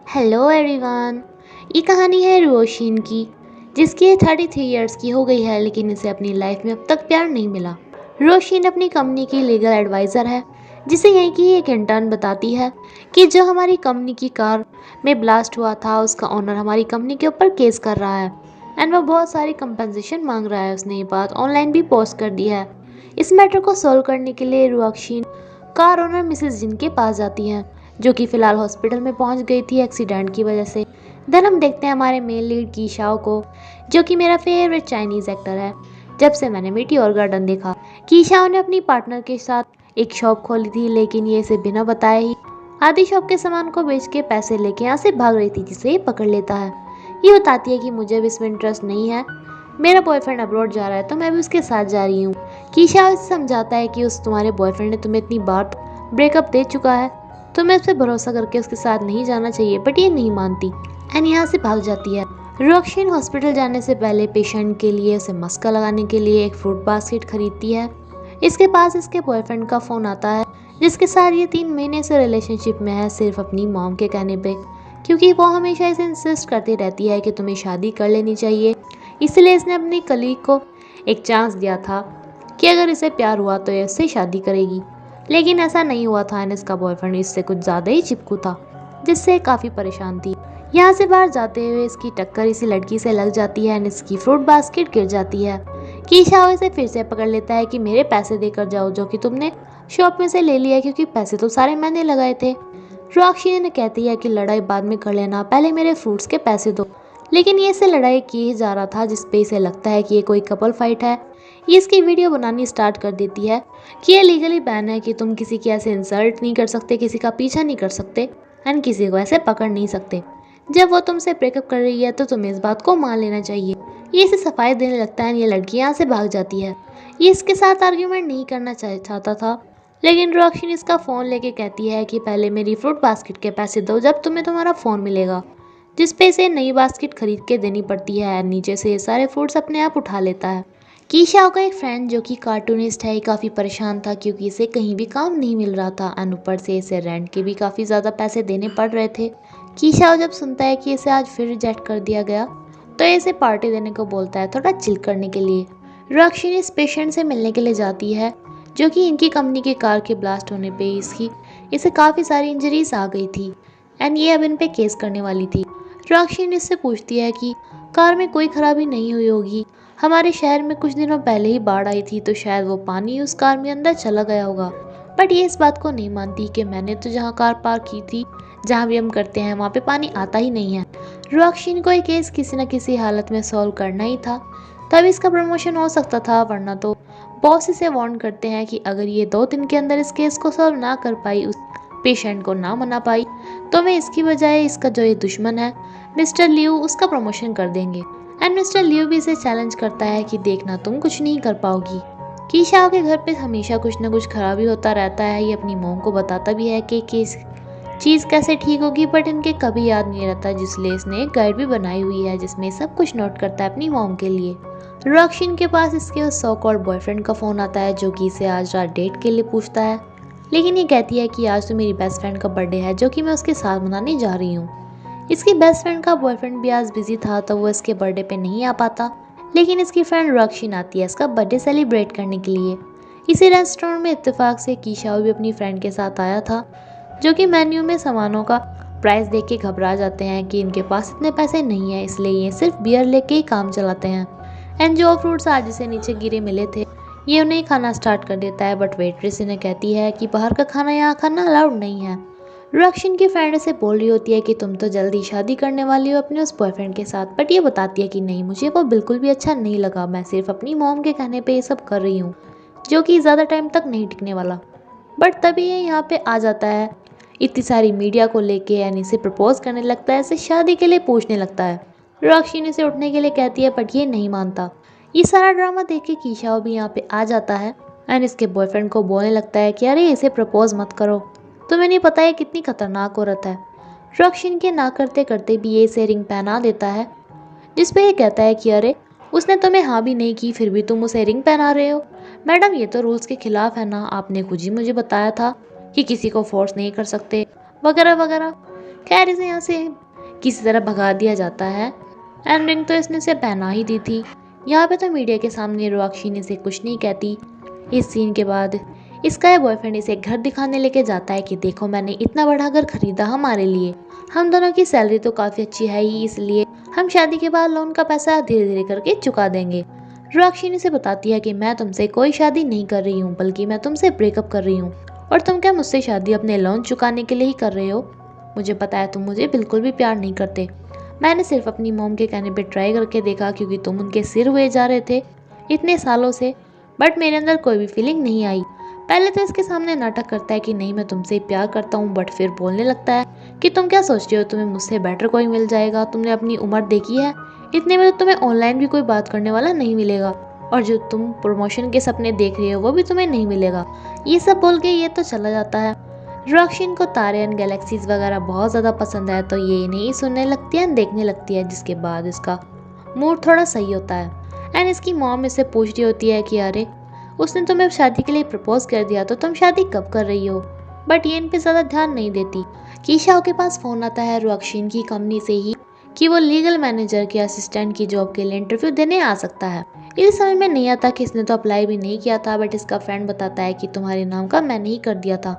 Hello everyone. ये कहानी है रोशिन की, जिसकी 33 इयर्स की हो गई है लेकिन इसे अपनी लाइफ में अब तक प्यार नहीं मिला। रोशिन अपनी कंपनी की लीगल एडवाइज़र है, जिसे यहीं की एक इंटर्न बताती है कि जो हमारी कंपनी की कार में ब्लास्ट हुआ था उसका ओनर हमारी कंपनी के ऊपर केस कर रहा है एंड वो बहुत सारी कंपनसेशन मांग रहा है। उसने ये बात ऑनलाइन भी पोस्ट कर दी है। इस मैटर को सॉल्व करने के लिए रोशिन कार ओनर मिसेस जिन के पास जाती हैं, जो कि फिलहाल हॉस्पिटल में पहुंच गई थी एक्सीडेंट की वजह से। देन हम देखते हैं हमारे मेन लीड की शाओ को, जो कि मेरा फेवरेट चाइनीज़ एक्टर है। जब से मैंने मीटियोर गार्डन देखा, की शाओ ने अपनी पार्टनर के साथ एक शॉप खोली थी, लेकिन ये इसे बिना बताए ही आधी शॉप के सामान को बेच के पैसे लेके यहाँ से भाग रही थी, जिसे ये पकड़ लेता है। ये बताती है कि मुझे भी इसमें इंटरेस्ट नहीं है, मेरा बॉयफ्रेंड अब्रॉड जा रहा है तो मैं भी उसके साथ जा रही हूँ। कीशा उसे समझाता है कि उस तुम्हारे बॉयफ्रेंड ने तुम्हें इतनी बार ब्रेकअप दे चुका है, तुम्हें उस पर भरोसा करके उसके साथ नहीं जाना चाहिए, बट ये नहीं मानती एंड यहाँ से भाग जाती है। रोक्शिन हॉस्पिटल जाने से पहले पेशेंट के लिए उसे मस्का लगाने के लिए एक फ्रूट बास्केट खरीदती है। इसके पास इसके बॉयफ्रेंड का फ़ोन आता है, जिसके साथ ये 3 महीने से रिलेशनशिप में है, सिर्फ अपनी मॉम के कहने पे, क्योंकि वो हमेशा इसे इंसिस्ट करती रहती है कि तुम्हें शादी कर लेनी चाहिए। इसलिए इसने अपनी कलीग को एक चांस दिया था कि अगर इसे प्यार हुआ तो ये इससे शादी करेगी, लेकिन ऐसा नहीं हुआ था एंड इसका बॉयफ्रेंड इससे कुछ ज़्यादा ही चिपकू था, जिससे काफ़ी परेशान थी। यहाँ से बाहर जाते हुए इसकी टक्कर इसी लड़की से लग जाती है एंड इसकी फ्रूट बास्केट गिर जाती है। कीशाओ इसे फिर से पकड़ लेता है कि मेरे पैसे देकर जाओ जो कि तुमने शॉप में से ले लिया, क्योंकि पैसे तो सारे मैंने लगाए थे। रोक्शिन ने कहती है कि लड़ाई बाद में कर लेना, पहले मेरे फ्रूट्स के पैसे दो। लेकिन ये इसे लड़ाई किए जा रहा था, जिसपे इसे लगता है कि ये कोई कपल फाइट है। ये इसकी वीडियो बनानी स्टार्ट कर देती है कि ये लीगली बैन है कि तुम किसी की ऐसे इंसल्ट नहीं कर सकते, किसी का पीछा नहीं कर सकते एंड किसी को ऐसे पकड़ नहीं सकते। जब वो तुमसे ब्रेकअप कर रही है तो तुम्हें इस बात को मान लेना चाहिए। ये इसे सफाई देने लगता है, ये लड़की यहाँ से भाग जाती है। ये इसके साथ आर्ग्यूमेंट नहीं करना चाहता था, लेकिन रोक्शिन इसका फ़ोन लेके कहती है कि पहले मेरी फ्रूट बास्केट के पैसे दो, जब तुम्हें तुम्हारा फ़ोन मिलेगा, जिसपे इसे नई बास्केट खरीद के देनी पड़ती है। नीचे से ये सारे फ्रूट्स अपने आप उठा लेता है। कीशाओ का एक फ्रेंड जो कि कार्टूनिस्ट है, काफ़ी परेशान था क्योंकि इसे कहीं भी काम नहीं मिल रहा था एंड ऊपर से इसे रेंट के भी काफ़ी ज़्यादा पैसे देने पड़ रहे थे। कीशाओ जब सुनता है कि इसे आज फिर रिजेक्ट कर दिया गया तो इसे पार्टी देने को बोलता है, थोड़ा चिल करने के लिए। रोक्शिन इस पेशेंट से मिलने के लिए जाती है, जो कि इनकी कंपनी की कार के ब्लास्ट होने पे इसे काफ़ी सारी इंजरीज आ गई थी एंड ये अब इन पे केस करने वाली थी। रोक्शिन इससे पूछती है कि कार में कोई खराबी नहीं हुई होगी, हमारे शहर में कुछ दिनों पहले ही बाढ़ आई थी तो शायद वो पानी उस कार में अंदर चला गया होगा। बट ये इस बात को नहीं मानती कि मैंने तो जहाँ कार पार्क की थी, जहाँ भी हम करते हैं वहाँ पे पानी आता ही नहीं है। रोक्शिन को ये केस किसी न किसी हालत में सॉल्व करना ही था, तभी इसका प्रमोशन हो सकता था, वरना तो बॉस इसे वार्न करते हैं कि अगर ये 2 दिन के अंदर इस केस को सॉल्व ना कर पाई, उस पेशेंट को ना मना पाई, तो मैं इसकी बजाय इसका जो ये दुश्मन है मिस्टर लियू, उसका प्रमोशन कर देंगे। एंड मिस्टर लियू भी इसे चैलेंज करता है कि देखना तुम कुछ नहीं कर पाओगी। कीशाओ के घर पे हमेशा कुछ न कुछ खराबी होता रहता है। ये अपनी मॉम को बताता भी है कि चीज़ कैसे ठीक होगी, बट इनके कभी याद नहीं रहता, जिसलिए इसने एक गाइड भी बनाई हुई है जिसमें सब कुछ नोट करता है अपनी मॉम के लिए। रोक्शिन के पास इसके उस सो कॉल्ड बॉयफ्रेंड का फ़ोन आता है, जो कि इसे आज रात डेट के लिए पूछता है, लेकिन ये कहती है कि आज तो मेरी बेस्ट फ्रेंड का बर्थडे है, जो कि मैं उसके साथ मनाने जा रही हूँ। इसकी बेस्ट फ्रेंड का बॉयफ्रेंड भी आज बिजी था तो वो इसके बर्थडे पे नहीं आ पाता, लेकिन इसकी फ्रेंड रोक्शिन आती है इसका बर्थडे सेलिब्रेट करने के लिए। इसी रेस्टोरेंट में इत्तेफाक से कीशाओ भी अपनी फ्रेंड के साथ आया था, जो कि मेन्यू में सामानों का प्राइस देख के घबरा जाते हैं कि इनके पास इतने पैसे नहीं है, इसलिए ये सिर्फ बियर लेके ही काम चलाते हैं। एंड जो फ्रूट्स आज से नीचे गिरे मिले थे, ये उन्हें खाना स्टार्ट कर देता है, बट वेट्रेस इन्हें कहती है कि बाहर का खाना यहाँ खाना अलाउड नहीं है। रोक्शिन की फ्रेंड से बोल रही होती है कि तुम तो जल्दी शादी करने वाली हो अपने उस बॉयफ्रेंड के साथ, बट ये बताती है कि नहीं, मुझे वो बिल्कुल भी अच्छा नहीं लगा, मैं सिर्फ अपनी मॉम के कहने पे ये सब कर रही हूँ, जो कि ज़्यादा टाइम तक नहीं टिकने वाला। बट तभी ये यहाँ पे आ जाता है इतनी सारी मीडिया को लेके एंड इसे प्रपोज करने लगता है, इसे शादी के लिए पूछने लगता है। रोक्शिन इसे उठने के लिए कहती है, बट ये नहीं मानता। ये सारा ड्रामा देख के कीशाओ भी यहाँ पे आ जाता है एंड इसके बॉयफ्रेंड को बोलने लगता है कि अरे इसे प्रपोज मत करो, तुम्हें नहीं पता है कितनी खतरनाक औरत है। रोक्शिन के ना करते करते भी ये इसे रिंग पहना देता है, जिसपे ये कहता है कि अरे उसने तुम्हें हाँ भी नहीं की, फिर भी तुम उसे रिंग पहना रहे हो। मैडम ये तो रूल्स के खिलाफ है ना, आपने खुद ही मुझे बताया था कि किसी को फोर्स नहीं कर सकते, वगैरह वगैरह। खैर इसे यहाँ से किसी तरह भगा दिया जाता है एंड रिंग तो इसने इसे पहना ही दी थी। यहाँ पे तो मीडिया के सामने रुआकशीन इसे कुछ नहीं कहती। इस सीन के बाद इसका बॉयफ्रेंड इसे घर दिखाने लेके जाता है कि देखो मैंने इतना बड़ा घर खरीदा हमारे लिए, हम दोनों की सैलरी तो काफ़ी अच्छी है ही, इसलिए हम शादी के बाद लोन का पैसा धीरे धीरे करके चुका देंगे। रुआकशीन से बताती है कि मैं तुमसे कोई शादी नहीं कर रही हूँ, बल्कि मैं तुमसे ब्रेकअप कर रही हूँ, और तुम क्या मुझसे शादी अपने लोन चुकाने के लिए ही कर रहे हो? मुझे पता है तुम मुझे बिल्कुल भी प्यार नहीं करते। मैंने सिर्फ अपनी मॉम के कहने पे ट्राई करके देखा क्योंकि तुम उनके सिर हुए जा रहे थे इतने सालों से, बट मेरे अंदर कोई भी फीलिंग नहीं आई। पहले तो इसके सामने नाटक करता है कि नहीं मैं तुमसे प्यार करता हूँ, बट फिर बोलने लगता है कि तुम क्या सोचते हो तुम्हें मुझसे बेटर कोई मिल जाएगा, तुमने अपनी उम्र देखी है, इतने में तो तुम्हें ऑनलाइन भी कोई बात करने वाला नहीं मिलेगा, और जो तुम प्रमोशन के सपने देख रहे हो वो भी तुम्हें नहीं मिलेगा। ये सब बोल के ये तो चला जाता है। रुआकशीन को तारे एंड गैलेक्सीज वगैरह बहुत ज़्यादा पसंद है, तो ये नहीं सुनने लगती है देखने लगती है, जिसके बाद इसका मूड थोड़ा सही होता है। एंड इसकी मॉम इससे पूछ रही होती है कि अरे उसने तुम्हें शादी के लिए प्रपोज कर दिया तो तुम शादी कब कर रही हो, बट ये इन पे ज़्यादा ध्यान नहीं देती। कीशाओ के पास फ़ोन आता है रुआकशीन की कंपनी से ही कि वो लीगल मैनेजर के असिस्टेंट की जॉब के लिए इंटरव्यू देने आ सकता है। इसे समझ में नहीं आता कि इसने तो अप्लाई भी नहीं किया था, बट इसका फ्रेंड बताता है कि तुम्हारे नाम का मैंने ही कर दिया था,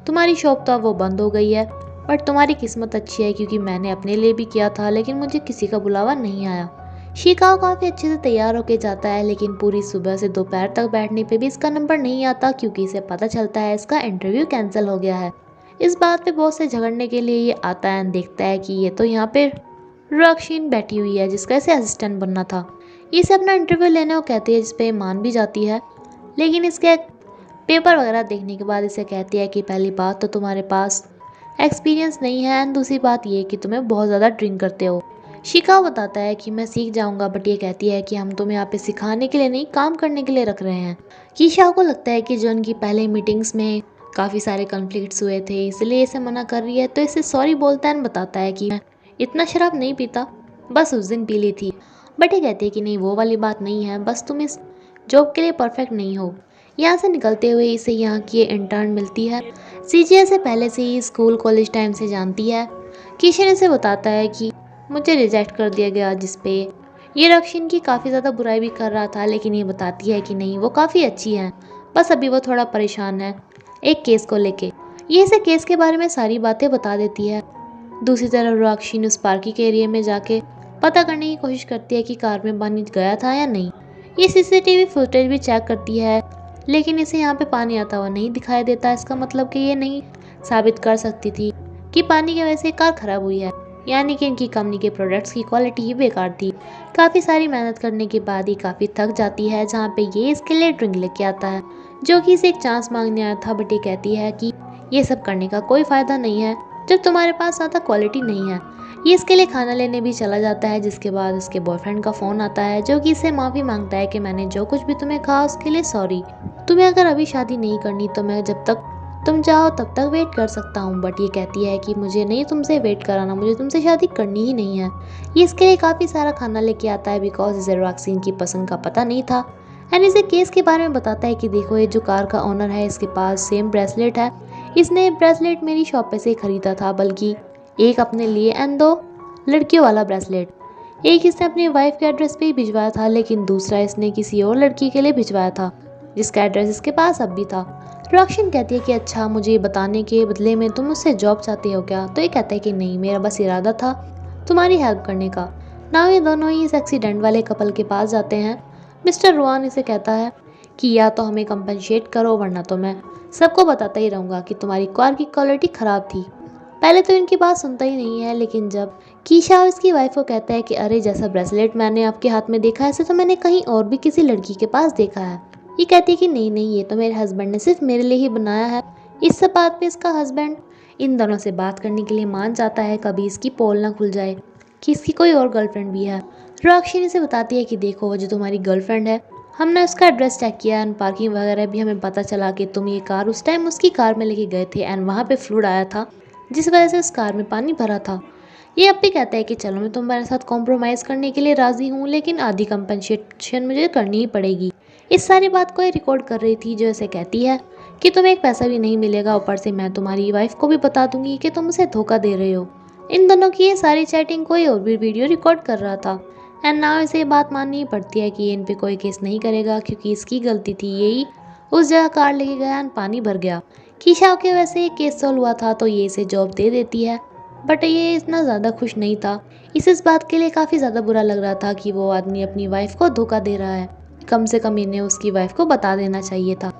तुम्हारी शॉप तो अब वो बंद हो गई है, बट तुम्हारी किस्मत अच्छी है क्योंकि मैंने अपने लिए भी किया था लेकिन मुझे किसी का बुलावा नहीं आया। शिकाओ काफ़ी अच्छे से तैयार होके जाता है, लेकिन पूरी सुबह से दोपहर तक बैठने पे भी इसका नंबर नहीं आता क्योंकि इसे पता चलता है इसका इंटरव्यू कैंसिल हो गया है। इस बात पे बहुत से झगड़ने के लिए ये आता है, देखता है कि ये तो यहाँ पे रुआकशीन बैठी हुई है जिसका इसे असिस्टेंट बनना था। ये इसे अपना इंटरव्यू लेने को कहती है, जिसपे मान भी जाती है, लेकिन इसके पेपर वगैरह देखने के बाद इसे कहती है कि पहली बात तो तुम्हारे पास एक्सपीरियंस नहीं है एंड दूसरी बात ये कि तुम्हें बहुत ज़्यादा ड्रिंक करते हो। शिकाओ बताता है कि मैं सीख जाऊंगा, बट ये कहती है कि हम तुम्हें यहाँ पे सिखाने के लिए नहीं काम करने के लिए रख रहे हैं। कीशाओ को लगता है कि जो उनकी पहले मीटिंग्स में काफ़ी सारे कॉन्फ्लिक्ट्स हुए थे इसलिए इसे मना कर रही है, तो इसे सॉरी बोलता है, बताता है कि मैं इतना शराब नहीं पीता, बस उस दिन पी ली थी। बट ये कहती है कि नहीं वो वाली बात नहीं है, बस तुम इस जॉब के लिए परफेक्ट नहीं हो। यहाँ से निकलते हुए इसे यहाँ की इंटर्न मिलती है। सीजीए से पहले से ही स्कूल कॉलेज टाइम से जानती है। किशन इसे बताता है कि मुझे रिजेक्ट कर दिया गया, जिसपे ये रुआकशीन की काफ़ी ज़्यादा बुराई भी कर रहा था, लेकिन ये बताती है कि नहीं वो काफ़ी अच्छी है, बस अभी वो थोड़ा परेशान है एक केस को लेके। ये इसे केस के बारे में सारी बातें बता देती है। दूसरी तरफ रुआकशीन उस पार्किंग एरिया में जाके पता करने की कोशिश करती है कि कार में पानी गया था या नहीं। ये सीसीटीवी फुटेज भी चेक करती है, लेकिन इसे यहाँ पे पानी आता हुआ नहीं दिखाई देता। इसका मतलब कि ये नहीं साबित कर सकती थी कि पानी की वजह से कार खराब हुई है, यानी कि इनकी कंपनी के प्रोडक्ट्स की क्वालिटी ही बेकार थी। काफ़ी सारी मेहनत करने के बाद ही काफ़ी थक जाती है, जहाँ पे ये इसके लिए ड्रिंक लेके आता है, जो कि इसे एक चांस मांगने आया था, बट ये कहती है कि ये सब करने का कोई फ़ायदा नहीं है जब तुम्हारे पास ज़्यादा क्वालिटी नहीं है। ये इसके लिए खाना लेने भी चला जाता है, जिसके बाद उसके बॉयफ्रेंड का फ़ोन आता है, जो कि इससे माफ़ी मांगता है कि मैंने जो कुछ भी तुम्हें कहा उसके लिए सॉरी। तुम्हें अगर अभी शादी नहीं करनी तो मैं जब तक तुम चाहो तब तक वेट कर सकता हूँ, बट ये कहती है कि मुझे नहीं तुमसे वेट कराना, मुझे तुमसे शादी करनी ही नहीं है। ये इसके लिए काफ़ी सारा खाना लेके आता है बिकॉज इसे रुआकशीन की पसंद का पता नहीं था। एंड इसे केस के बारे में बताता है कि देखो ये जो कार का ओनर है इसके पास सेम ब्रेसलेट है, इसने ब्रेसलेट मेरी शॉप पे से खरीदा था, बल्कि एक अपने लिए एंड 2 लड़कियों वाला ब्रेसलेट। एक इसने अपनी वाइफ के एड्रेस पे ही भिजवाया था, लेकिन दूसरा इसने किसी और लड़की के लिए भिजवाया था जिसका एड्रेस इसके पास अब भी था। रुआकशीन कहती है कि अच्छा मुझे ये बताने के बदले में तुम मुझसे जॉब चाहते हो क्या? तो ये कहता है कि नहीं, मेरा बस इरादा था तुम्हारी हेल्प करने का। ना ये दोनों ही इस एक्सीडेंट वाले कपल के पास जाते हैं। मिस्टर रुआन इसे कहता है कि या तो हमें कंपनसेट करो, वरना तो मैं सबको बताता ही रहूँगा कि तुम्हारी कार की क्वालिटी ख़राब थी। पहले तो इनकी बात सुनता ही नहीं है, लेकिन जब कीशाओ इसकी वाइफ को कहता है कि अरे जैसा ब्रेसलेट मैंने आपके हाथ में देखा है ऐसे तो मैंने कहीं और भी किसी लड़की के पास देखा है, ये कहती है कि नहीं नहीं ये तो मेरे हस्बैंड ने सिर्फ मेरे लिए ही बनाया है। इस सब बात पे इसका हस्बैंड इन दोनों से बात करने के लिए मान जाता है, कभी इसकी पोल ना खुल जाए कि इसकी कोई और गर्लफ्रेंड भी है। रुआकशीन से बताती है कि देखो वो जो तुम्हारी गर्लफ्रेंड है, हमने उसका एड्रेस चेक किया एंड पार्किंग वगैरह भी हमें पता चला कि तुम ये कार उस टाइम उसकी कार में लेके गए थे एंड वहाँ पे फ्लूड आया था, जिस वजह से उस कार में पानी भरा था। ये अब भी कहता है कि चलो मैं तुम्हारे साथ कॉम्प्रोमाइज़ करने के लिए राज़ी हूँ, लेकिन आधी कंपनसेशन मुझे करनी ही पड़ेगी। इस सारी बात को ये रिकॉर्ड कर रही थी, जो ऐसे कहती है कि तुम्हें एक पैसा भी नहीं मिलेगा, ऊपर से मैं तुम्हारी वाइफ को भी बता दूंगी कि तुम उसे धोखा दे रहे हो। इन दोनों की ये सारी चैटिंग कोई और भी वीडियो रिकॉर्ड कर रहा था। एंड नाउ इसे ये बात माननी पड़ती है कि ये इन पे कोई केस नहीं करेगा क्योंकि इसकी गलती थी, यही उस जगह कार लेके गया एंड पानी भर गया। कीशाओ के वैसे ये केस सॉल्व हुआ था तो ये इसे जॉब दे देती है, बट ये इतना ज़्यादा खुश नहीं था। इसे इस बात के लिए काफ़ी ज़्यादा बुरा लग रहा था कि वो आदमी अपनी वाइफ को धोखा दे रहा है। कम से कम इन्हें उसकी वाइफ को बता देना चाहिए था।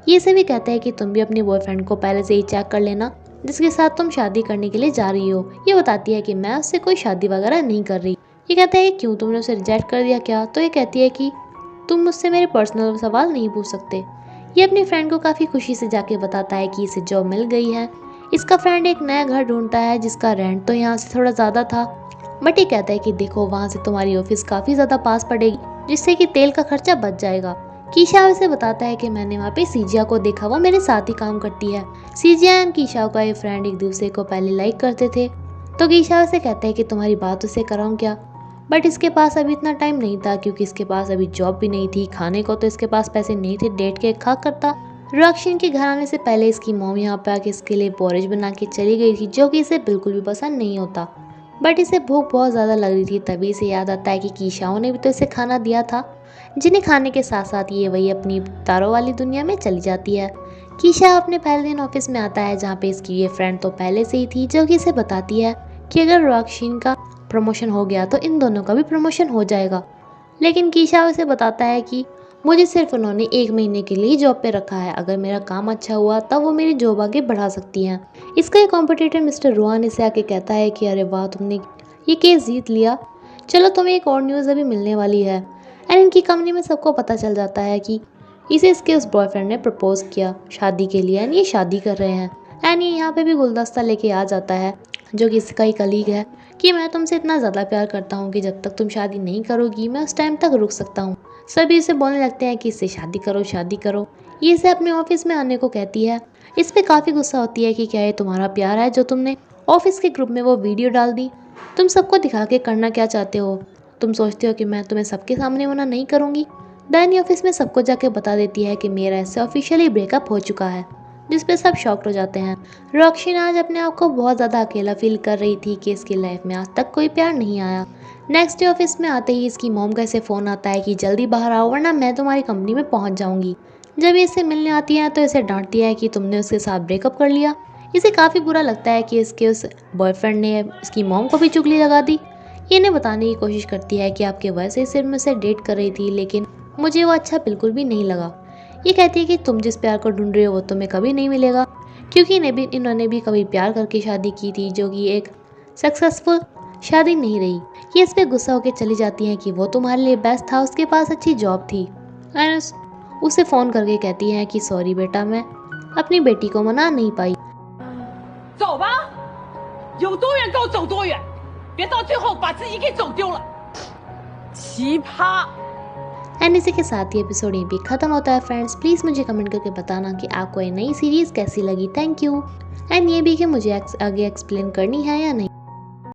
ये इसे भी कहता है कि तुम भी अपने बॉयफ्रेंड को पहले से ही चेक कर लेना जिसके साथ तुम शादी करने के लिए जा रही हो। ये बताती है कि मैं उससे कोई शादी वगैरह नहीं कर रही। ये कहता है क्यों, तुमने उसे रिजेक्ट कर दिया क्या? तो ये कहती है कि तुम मुझसे मेरे पर्सनल सवाल नहीं पूछ सकते। ये अपनी फ्रेंड को काफ़ी खुशी से जाके बताता है कि इसे जॉब मिल गई है। इसका फ्रेंड एक नया घर ढूंढता है जिसका रेंट तो यहाँ से थोड़ा ज़्यादा था, बट ये कहता है कि देखो वहाँ से तुम्हारी ऑफिस काफ़ी ज़्यादा पास पड़ेगी जिससे कि तेल का खर्चा बच जाएगा। कीशाओ इसे बताता है कि मैंने वहाँ पे सीजिया को देखा, वो मेरे साथ ही काम करती है। सीजिया एंड कीशाओ का ये फ्रेंड एक दूसरे को पहले लाइक करते थे। तो कीशाओ से कहता है कि तुम्हारी बात उससे कराऊँ क्या, बट इसके पास अभी इतना टाइम नहीं था क्योंकि इसके पास अभी जॉब भी नहीं थी, खाने को तो इसके पास पैसे नहीं थे, डेट के खा करता। रॉक्शिन के घर आने से पहले इसकी मॉम यहाँ पे आके इसके लिए पोरेज बना के चली गई थी जो कि इसे बिल्कुल भी पसंद नहीं होता, बट इसे भूख बहुत ज़्यादा लग रही थी। तभी इसे याद आता है कि कीशाओ ने भी तो इसे खाना दिया था। जिन्हें खाने के साथ साथ ये वही अपनी तारों वाली दुनिया में चली जाती है। कीशा अपने पहले दिन ऑफिस में आता है जहाँ पे इसकी ये फ्रेंड तो पहले से ही थी जो कि इसे बताती है कि अगर रॉक्शिन का प्रमोशन हो गया तो इन दोनों का भी प्रमोशन हो जाएगा। लेकिन कीशा उसे बताता है कि मुझे सिर्फ उन्होंने 1 महीने के लिए जॉब पे रखा है, अगर मेरा काम अच्छा हुआ तब वो मेरी जॉब आगे बढ़ा सकती हैं। इसका एक कॉम्पिटिटर मिस्टर रोहान इसे आके कहता है कि अरे वाह, तुमने ये केस जीत लिया, चलो तुम्हें एक और न्यूज़ अभी मिलने वाली है। एंड इनकी कंपनी में सबको पता चल जाता है कि इसे इसके उस बॉयफ्रेंड ने प्रपोज किया शादी के लिए एंड ये शादी कर रहे हैं। एंड ये यहाँ पे भी गुलदस्ता लेके आ जाता है जो कि इसका ही कलीग है कि मैं तुमसे इतना ज़्यादा प्यार करता हूँ कि जब तक तुम शादी नहीं करोगी मैं उस टाइम तक रुक सकता हूँ। सभी इसे बोलने लगते हैं कि इससे शादी करो शादी करो। ये इसे अपने ऑफिस में आने को कहती है। इस पर काफ़ी गुस्सा होती है कि क्या ये तुम्हारा प्यार है जो तुमने ऑफिस के ग्रुप में वो वीडियो डाल दी, तुम सबको दिखा के करना क्या चाहते हो, तुम सोचते हो कि मैं तुम्हें सबके सामने मना नहीं करूँगी। दैनी ऑफिस में सबको जाके बता देती है कि मेरा इससे ऑफिशियली ब्रेकअप हो चुका है, जिस पे सब शॉक्ड हो जाते हैं। रॉक्शिन आज अपने आप को बहुत ज़्यादा अकेला फील कर रही थी कि इसकी लाइफ में आज तक कोई प्यार नहीं आया। नेक्स्ट डे ऑफिस में आते ही इसकी मॉम का इसे फ़ोन आता है कि जल्दी बाहर आओ वरना मैं तुम्हारी कंपनी में पहुंच जाऊंगी। जब ये इससे मिलने आती है तो इसे डांटती है कि तुमने उसके साथ ब्रेकअप कर लिया। इसे काफ़ी बुरा लगता है कि इसके उस बॉयफ्रेंड ने इसकी मॉम को भी चुगली लगा दी। ये इन्हें बताने की कोशिश करती है कि आपके वैसे ही सिर्फ मैं उसे डेट कर रही थी लेकिन मुझे वो अच्छा बिल्कुल भी नहीं लगा। ये कहती है कि तुम जिस प्यार को ढूंढ रहे हो वो तुम्हें कभी नहीं मिलेगा क्योंकि इन्होंने भी कभी प्यार करके शादी की थी जो कि एक सक्सेसफुल शादी नहीं रही। ये इस पर गुस्सा होकर चली जाती हैं कि वो तुम्हारे लिए बेस्ट था, उसके पास अच्छी जॉब थी। एंड उसे फ़ोन करके कहती हैं कि सॉरी बेटा, मैं अपनी बेटी को मना नहीं पाई। 走吧，有多远够走多远，别到最后把自己给走丢了。奇葩。एंड इसी के साथ ही एपिसोड यहीं पे खत्म होता है फ्रेंड्स। प्लीज़ मुझे कमेंट करके बताना कि आपको ये नई सीरीज़ कैसी लगी। Thank you. एंड ये भी कि मुझे आगे एक्सप्लेन करनी है या नहीं।